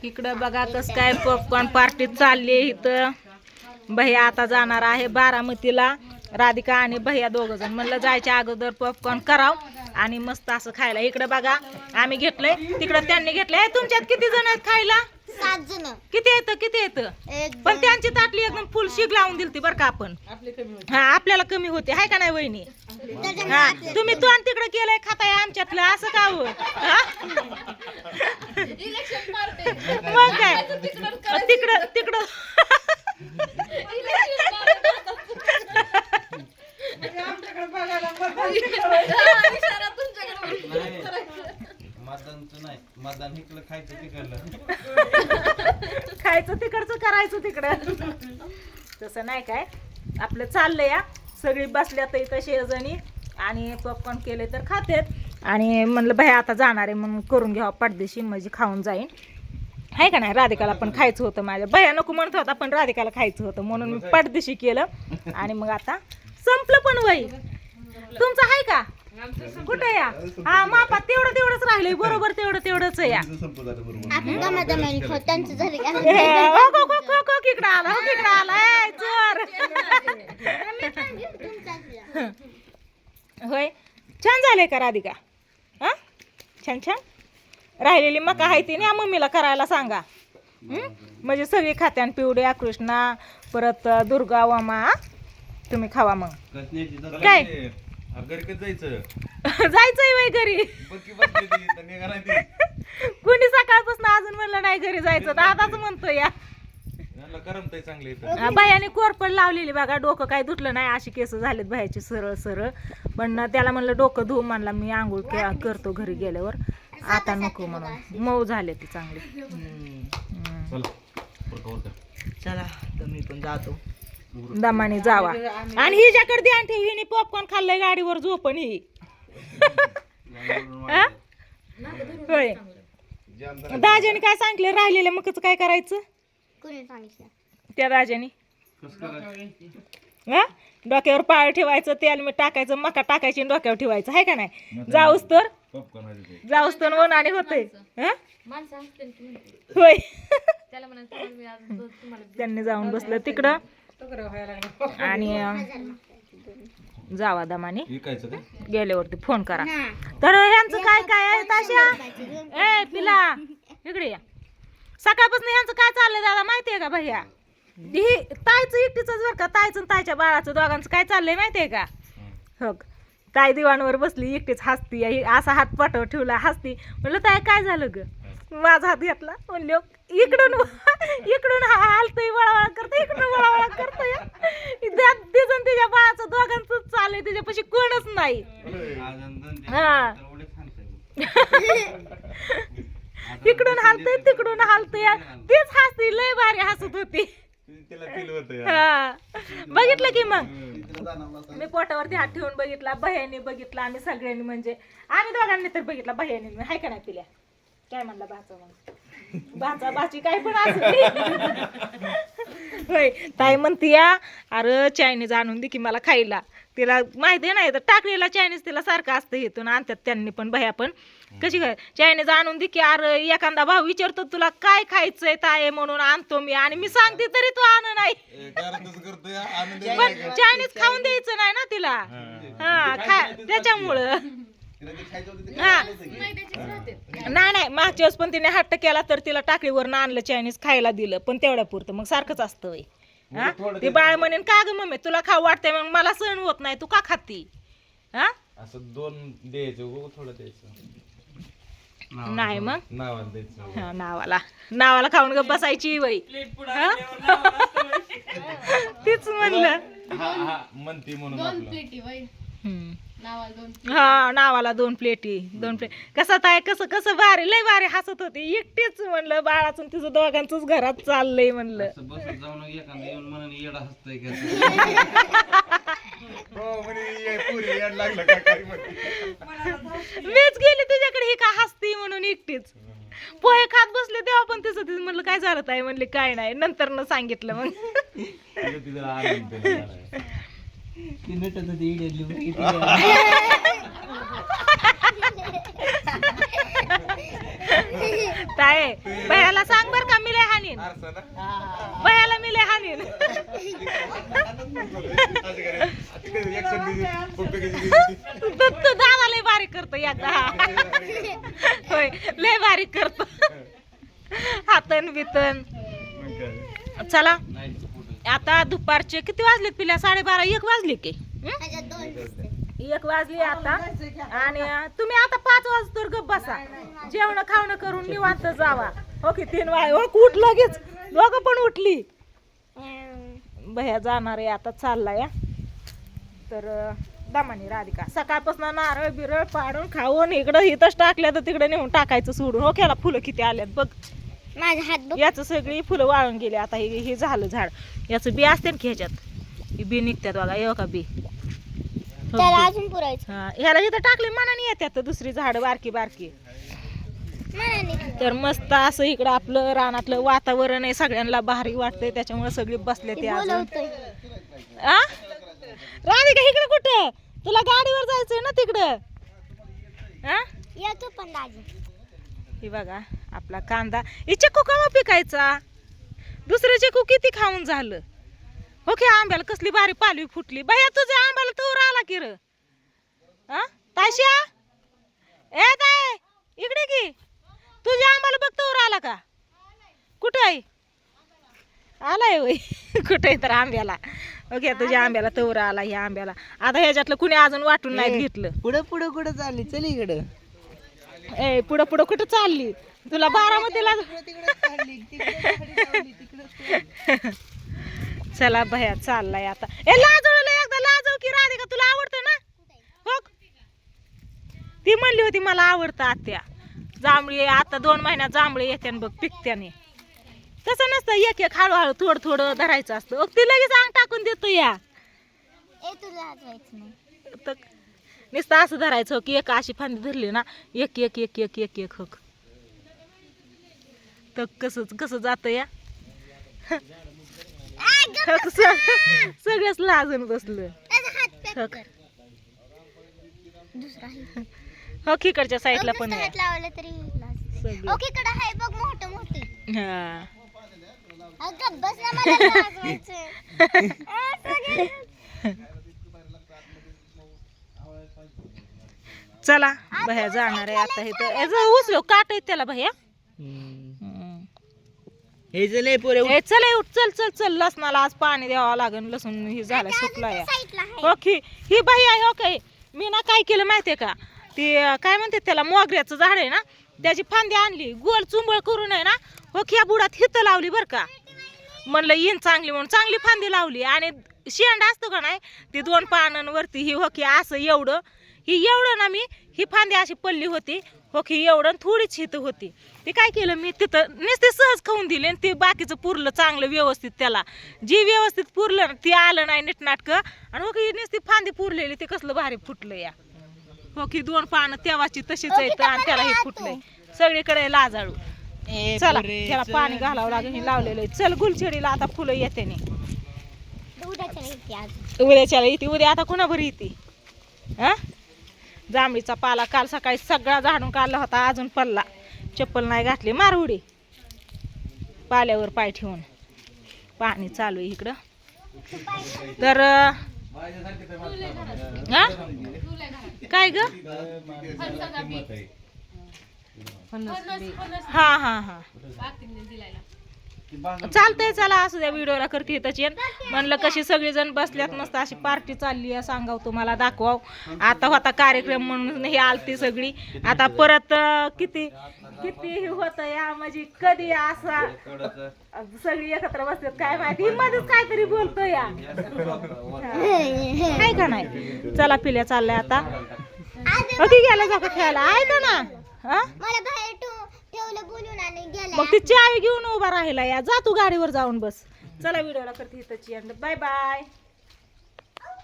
इकडं बघा कसं काय पॉपकॉर्न पार्टी चालली इथं. भैया आता जाणार आहे बारामतीला. राधिका आणि भैया दोघं जण म्हणलं जायच्या अगोदर पॉपकॉर्न कराव आणि मस्त असं खायला. इकडे बघा आम्ही घेतलंय, तिकडं त्यांनी घेतलंय. तुमच्यात किती जण आहेत खायला? 7 जण. किती येतं पण त्यांची ताटली एकदम फुल शिग लावून दिलती बरं का आपण. हा आपल्याला कमी होते हाय का नाही वहिनी? हा तुम्ही तोंड तिकडे केलंय खाताय आमच्यातलं असं का हो? मग काय तिकडं खायचं तिकडचं करायचं तिकडं. तसं नाही काय आपलं चाललंय या. सगळी बसल्यात इथं शेजणी आणि पॉपकॉर्न केले तर खातेत. आणि म्हणलं भैया आता जाणार आहे म्हणून करून घ्यावं पाठदेशी म्हणजे खाऊन जाईन आहे का नाही. राधिकाला पण खायचं होतं, माझ्या भैया नको म्हणत होता पण राधिकाला खायचं होतं म्हणून मी पाठदेशी केलं. आणि मग आता संपलं पण वही तुमचं आहे का? कुठे या? हा मापात तेवढंच राहिलंय बरोबर तेवढंच या. इकडं आला चोर. होय छान झालंय का राधिका? हा छान राहिलेली मका आहे ती ना मम्मीला करायला सांगा. म्हणजे सगळी खात्यान पिवड्या कृष्णा परत दुर्गा वामा तुम्ही खावा. मग काय जायचंय वय घरी? कोणी सकाळपासून अजून म्हणलं नाही घरी जायचं तर आताच म्हणतो या. बायाने कोरपड लावलेली बघा, डोकं काय धुतलं नाही अशी केस झालेत बायाची सरळ. पण त्याला म्हणलं डोकं धुवून म्हणला मी आंघोळ करतो घरी गेल्यावर. आता नको म्हणून मऊ झाले ती चांगली. चला तर मी पण जातो. दमाने जावा. आणि हिच्याकडे ध्यान ठेव, हिने पॉपकॉर्न खाल्लंय गाडीवर झोपण ही. होय दाजीने काय सांगितलं राहिलेलं मकच काय करायचं? त्या दाजीने डोक्यावर पाळ ठेवायचं, तेल मीठ टाकायचं, मका टाकायची डोक्यावर ठेवायचं आहे का नाही. जाऊस तर उन्हाने होतंय. होय त्यांनी जाऊन बसलं तिकडं. आणि जावा दमाने गेल्यावरती फोन करा. तर ह्यांचं काय आहे ताशा? ए पिला इकडे या. सकाळपासून ह्यांचं काय चाललंय दादा माहितीये का भैया? ही ताईचं एकटीच बरं का, ताईचं ताईच्या बाळाचं दोघांचं काय चाललंय माहितीये का? हो ताई दिवाणवर बसली एकटीच हसती, असा हात पाठव ठेवला हसती. म्हणलं ताई काय झालं ग? माझा हात घेतला म्हणले इकडून हालतोय वळवळ करतोय, इकडून वळवळ करतोय. तिचं तिच्या बाळाचं दोघांचं चाललंय, तिच्यापाशी कोणच नाही. हा इकडून हालतोय तिकडून हालतोय, तीच हसती लय भारी हसत होती. हा बघितलं की मग मी पोटावरती हात ठेवून बघितला, भैयाने बघितला, आम्ही सगळ्यांनी म्हणजे आम्ही दोघांनी तर बघितला. भैयाने हाय का नाही पिल्या? काय म्हणला भाचा भाची काय पण असली. होय ताई म्हणती या अरे चायनीज आणून दे की मला खायला. तिला माहिती नाही तर टाकलेला चायनीज तिला सारखं असतं इथून आणतात त्यांनी पण भैया पण. कशी काय चायनीज आणून दे की अरे एखादा भाऊ विचारतो तुला काय खायचंय ताई म्हणून आणतो मी आणि मी सांगते तरी तू आण नाही. पण चायनीज खाऊन द्यायचं नाही ना तिला. हा त्याच्यामुळं नाही मागच्या वेळेस पण तिने हट्ट केला तर तिला टाकळीवर आणलं चायनीज खायला दिलं पण तेवढ्या पुरतं. मग सारखंच असतं वय. हा ती बाळ म्हणेन का ग मम्मी तुला खाऊ वाटतंय मग मला सहन होत नाही तू का खाती? हा असं 2 द्यायचं थोडं द्यायचं नाही मग नावाला खाऊन ग बसायची वय. तीच म्हणलं म्हणती म्हणून हा नावाला 2 प्लेटी कसं ताय कसं भारी लय भारी हसत होती एकटीच. म्हणलं बाळाचं तिचं दोघांचंच घरात चाललंय म्हणलं. मीच गेली तिच्याकडे ही का हसती म्हणून एकटीच. पोहे खात बसले तेव्हा पण तिचं म्हणलं काय झालं ताई? म्हणले काय नाही नंतर न सांगितलं. मग ताय भयाला सांग बर का मी लय हानीन भयाला मी लय हानीन तू दादा लय बारीक करतो एकदा होय लय बारीक करतो हातन बितन चला आता दुपारचे किती वाजलेत पिल्या 12:30 1 वाजले की 1 वाजले आता आणि तुम्ही आता 5 वाजता गप बसा जेवण खावणं करून निवांत जावा हो की 3 वाजे उठ लगेच दोघं पण उठली भया जाणार आहे आता चाललाय तर दमानी राधिका सकाळपासून नारळ बिरळ पाडून खाऊन इकडं इथंच टाकल्या तर तिकडे नेऊन टाकायचं सोडून हो खेळा फुलं किती आल्यात बघ माझा हात याचं सगळी फुलं वाळून गेली आता हे झालं झाड याचं बी असते ना की ह्याच्यात ही बी निघतात बघा येऊ का बी त्याला अजून पुरायचं हा ह्याला इथं टाकले मनाने येतात दुसरी झाड बारकी बारकी तर मस्त असं इकडं आपलं रानातलं वातावरण आहे सगळ्यांना भारी वाटतंय त्याच्यामुळे सगळी बसले ते अजून आ राधिका इकडे कुठं तुला गाडीवर जायचंय ना तिकडं आ येतो पण दाजी हे बघा आपला कांदा हे चिकू केव्हा पिकायचा दुसरं चिकू किती खाऊन झालं हो की आंब्याला कसली भारी पालवी फुटली बाया तुझ्या आंब्याला तोर आला की र ताश्या ए ताय इकडे की तुझ्या आंब्याला बघ तोर आला का कुठे आहे आलाय होय कुठे तर आंब्याला ओके तुझ्या आंब्याला तोर आला ह्या आंब्याला आता ह्याच्यातलं कुणी अजून वाटून नाही घेतलं पुढं पुढं कुठं चालली चल इकडं ए पुढं पुढं कुठं चालली तुला बारामतीला चला भया चाललाय आता ए लाजवलं एकदा लाजव की राधिका तुला आवडतं ना हो ती म्हणली होती मला आवडतं आत्या जांभळी आता 2 महिन्यात जांभळी येते बघ पिकत्याने तसं नसतं एक एक हळूहळू थोडं थोडं धरायचं असतं ती लगेच अंग टाकून देतो या तर नुसतं असं धरायचं की एक अशी फांदी धरली ना एक एक एक एक एक एक हक तर कसं जातं या सगळंच लाजून बसलं हो इकडच्या साईडला पण आहे लावलं तरी सगळं. ओके कडे आहे बघ मोठं मोठी हा अगं बस ना मला लाजवायचं. चला भया जाणार आहे आता इथं उचलो काट आहे त्याला भया हे चले पोरे ए चल ए, उठ चल चल चल लसणाला आज पाणी द्यावं लागेल लसूण ही झाला सुकला या साईडला आहे. ओके ही बाई आहे हो काय मी ना काय केलं माहितीये का ती काय म्हणते त्याला मोगऱ्याचं झाड आहे ना त्याची फांदी आणली गोल चुंबळ करून आहे ना हो ह्या बुडात हित लावली बरं का म्हणलं येईन चांगली म्हणून चांगली फांदी लावली आणि शेंड असतो का नाही ती 2 पानांवरती ही हो की असं एवढं ना मी ही फांदी अशी पडली होती हो की एवढं थोडीच हित होती ती काय केलं मी तिथं नुसते सहज खाऊन दिले आणि ते बाकीचं पुरलं चांगलं व्यवस्थित त्याला जी व्यवस्थित पुरलं ती आलं नाही नीटनाटकं आणि हो की नुसती फांदी पुरलेली ते कसलं भारी फुटलं या हो की 2 पानं तेव्हाची तशीच आहेत आणि त्याला हे फुटलंय सगळीकडे लाजाळू चला त्याला पाणी घालावं लागेल हे लावलेलं आहे चल गुलछडीला आता फुलं येते उद्याच्याला येते उद्या आता कुणाभर येते हा जांभळीचा पाला काल सकाळी सगळा झाडून काढला होता अजून पडला चप्पल नाही घातली मार उडी पाल्यावर पाय ठेवून पाणी चालू आहे इकडं तर हा काय ग हा हा हा चालतंय चला असू द्या व्हिडिओला करते त्याची म्हणलं कशी सगळेजण बसल्यात मस्त अशी पार्टी चालली आहे सांगाव तुम्हाला दाखवाव आता होता कार्यक्रम म्हणून हे आलती सगळी आता परत किती किती होत या म्हणजे कधी असा सगळी एकत्र बसतात काय माहिती मध्येच काहीतरी बोलतो या आहे का नाही चला पिल्या चाललंय आता कधी गेला जाऊ खेळायला आहे का ना मला बाहेर ठेवलं बोलून आणि गेला मग ती चावी घेऊन उभा राहिला या जा तू गाडीवर जाऊन बस चला व्हिडिओला करते इथंची बाय बाय